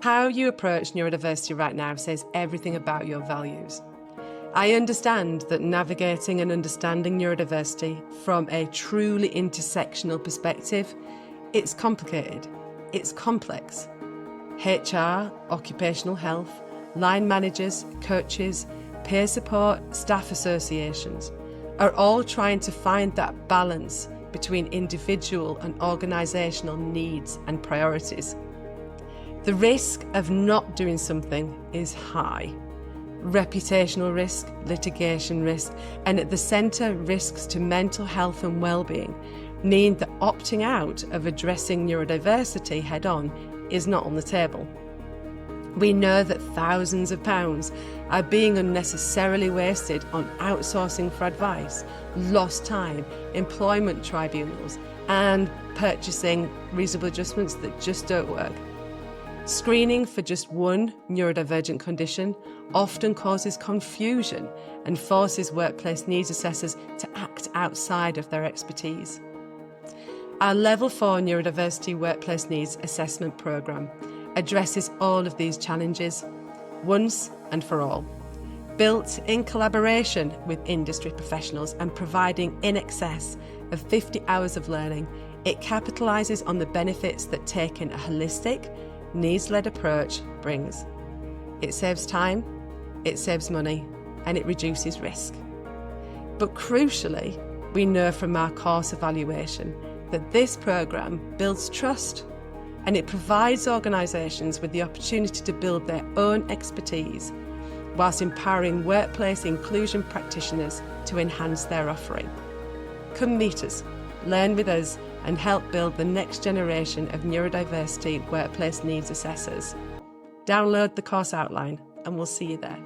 How you approach neurodiversity right now says everything about your values. I understand that navigating and understanding neurodiversity from a truly intersectional perspective, it's complicated, it's complex. HR, occupational health, line managers, coaches, peer support, staff associations are all trying to find that balance between individual and organisational needs and priorities. The risk of not doing something is high. Reputational risk, litigation risk, and at the centre, risks to mental health and well-being mean that opting out of addressing neurodiversity head-on is not on the table. We know that thousands of pounds are being unnecessarily wasted on outsourcing for advice, lost time, employment tribunals, and purchasing reasonable adjustments that just don't work. Screening for just one neurodivergent condition often causes confusion and forces workplace needs assessors to act outside of their expertise. Our Level 4 Neurodiversity Workplace Needs Assessment programme addresses all of these challenges once and for all. Built in collaboration with industry professionals and providing in excess of 50 hours of learning, it capitalises on the benefits that taking a holistic, needs-led approach brings. It saves time, it saves money, and it reduces risk. But crucially, we know from our course evaluation that this programme builds trust, and it provides organisations with the opportunity to build their own expertise whilst empowering workplace inclusion practitioners to enhance their offering. Come meet us, learn with us, and help build the next generation of neurodiversity workplace needs assessors. Download the course outline and we'll see you there.